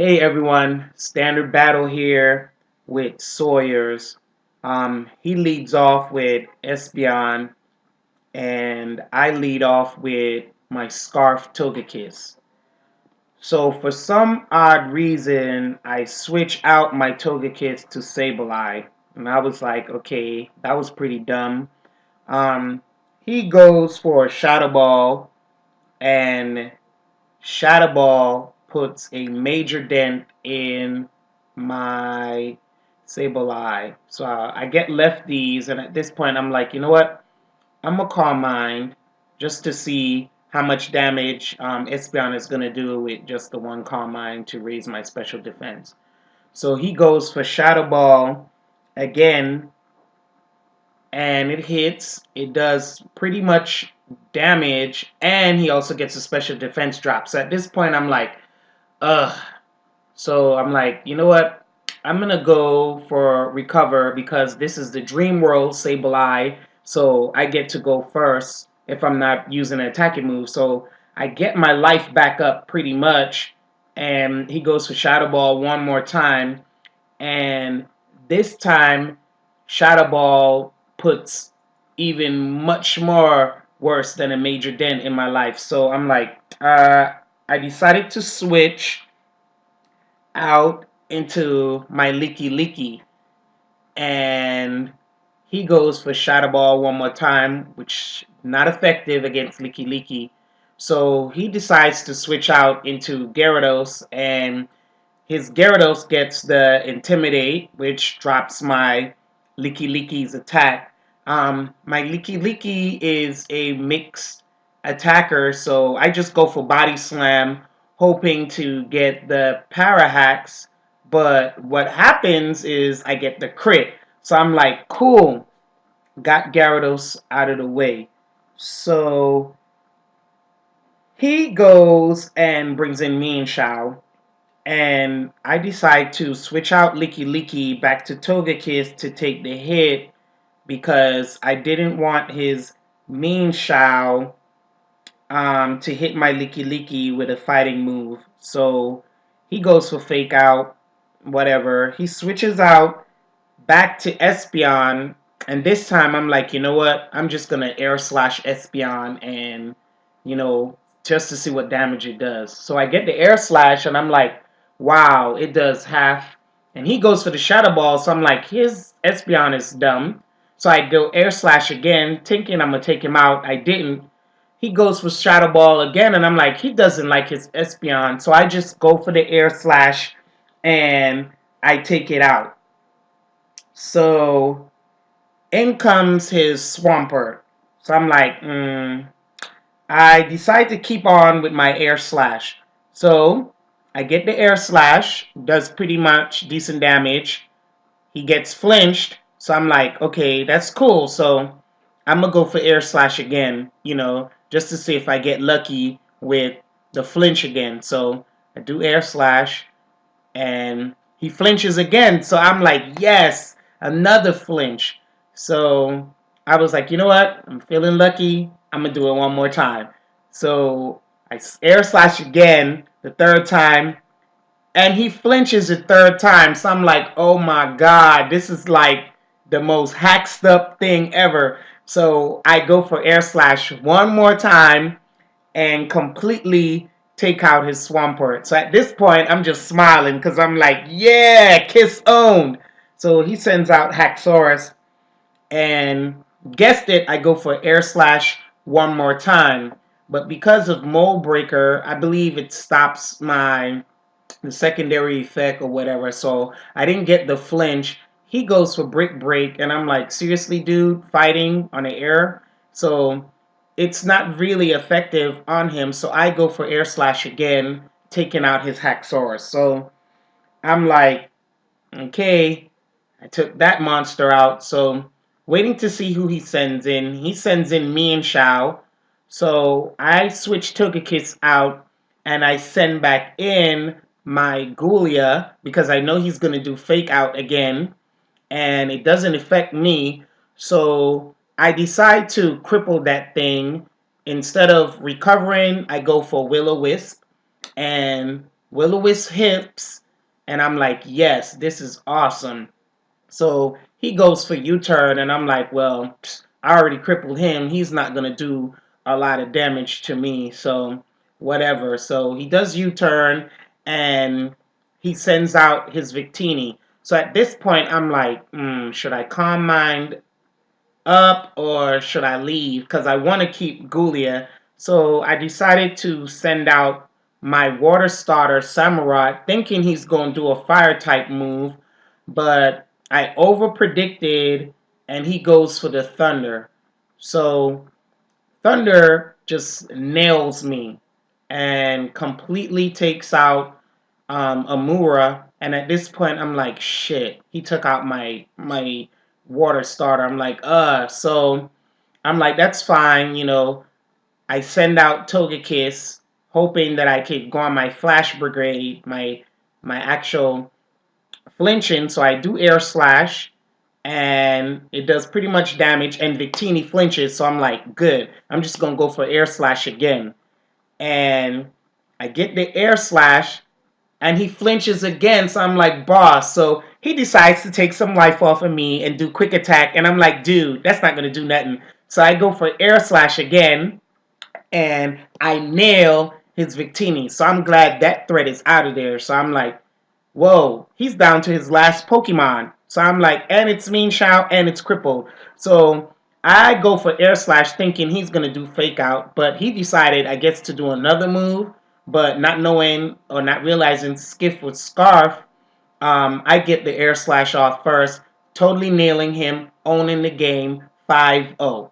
Hey everyone, standard battle here with Sawyers. He leads off with Espeon, and I lead off with my Scarf Togekiss. So for some odd reason, I switch out my Togekiss to Sableye, and I was like, okay, that was pretty dumb. Um, he goes for a Shadow Ball, and Shadow Ball puts a major dent in my Sableye. So I get lefties, and at this point, I'm like, you know what? I'm gonna Calm Mind just to see how much damage Espeon is gonna do with just the one Calm Mind to raise my special defense. So he goes for Shadow Ball again, and it hits. It does pretty much damage, and he also gets a special defense drop. So at this point, I'm like, ugh. So I'm like, you know what? I'm gonna go for recover because this is the Dream World Sableye, so I get to go first if I'm not using an attacking move. So I get my life back up pretty much, and he goes for Shadow Ball one more time, and this time Shadow Ball puts even much more worse than a major dent in my life. So I'm like, I decided to switch out into my Leaky Leaky, and he goes for Shadow Ball one more time, which not effective against Leaky Leaky. So he decides to switch out into Gyarados, and his Gyarados gets the Intimidate, which drops my Leaky Leaky's attack. My Leaky Leaky is a mixed attacker, so I just go for Body Slam, hoping to get the Para Hacks. But what happens is I get the crit. So I'm like, cool, got Gyarados out of the way. So he goes and brings in Mean Shao, and I decide to switch out Licky Licky back to Togekiss to take the hit because I didn't want his Mean Shao to hit my Licky Licky with a fighting move. So he goes for Fake Out, whatever. He switches out back to Espeon, and this time I'm like, you know what? I'm just gonna Air Slash Espeon and, you know, just to see what damage it does. So I get the Air Slash, and I'm like, wow, it does half. And he goes for the Shadow Ball, so I'm like, his Espeon is dumb. So I go Air Slash again, thinking I'm gonna take him out. I didn't. He goes for Shadow Ball again, and I'm like, he doesn't like his Espeon. So I just go for the Air Slash, and I take it out. So in comes his Swampert. So I'm like, I decide to keep on with my Air Slash. So I get the Air Slash, does pretty much decent damage. He gets flinched. So I'm like, okay, that's cool. So I'm going to go for Air Slash again, just to see if I get lucky with the flinch again. So I do Air Slash, and he flinches again. So I'm like, yes, another flinch. So I was like, you know what? I'm feeling lucky. I'm going to do it one more time. So I Air Slash again, the third time, and he flinches the third time. So I'm like, oh my God, this is like the most hacked up thing ever. So I go for Air Slash one more time and completely take out his Swampert. So at this point, I'm just smiling because I'm like, yeah, Kiss owned. So he sends out Haxorus, and guessed it, I go for Air Slash one more time. But because of Mold Breaker, I believe it stops the secondary effect or whatever. So I didn't get the flinch. He goes for Brick Break, and I'm like, seriously, dude, fighting on the air? So it's not really effective on him. So I go for Air Slash again, taking out his Haxorus. So I'm like, okay, I took that monster out. So waiting to see who he sends in. He sends in me and Shao. So I switch Togekiss out, and I send back in my Gulia because I know he's going to do Fake Out again, and it doesn't affect me. So I decide to cripple that thing. Instead of recovering, I go for Will-O-Wisp, and will-o-wisp hips, and I'm like, yes, this is awesome. So he goes for U-turn, and I'm like, well, I already crippled him. He's not going to do a lot of damage to me, so whatever. So he does U-turn, and he sends out his Victini. So at this point, I'm like, should I Calm Mind up or should I leave? Because I want to keep Gulia. So I decided to send out my water starter Samurai, thinking he's going to do a fire type move, but I over predicted and he goes for the thunder. So thunder just nails me and completely takes out Amura. And at this point, I'm like, shit. He took out my water starter. I'm like, So I'm like, that's fine. I send out Togekiss, hoping that I could go on my Flash Brigade, my actual flinching. So I do Air Slash, and it does pretty much damage. And Victini flinches, so I'm like, good. I'm just gonna go for Air Slash again, and I get the Air Slash, and he flinches again. So I'm like, boss. So he decides to take some life off of me and do quick attack. And I'm like, dude, that's not going to do nothing. So I go for air slash again, and I nail his Victini. So I'm glad that threat is out of there. So I'm like, whoa, he's down to his last Pokemon. So I'm like, and it's Mean Shao and it's crippled. So I go for Air Slash thinking he's going to do Fake Out, but he decided, I guess, to do another move, but not knowing or not realizing Skiff with Scarf, I get the Air Slash off first, totally nailing him, owning the game 5-0.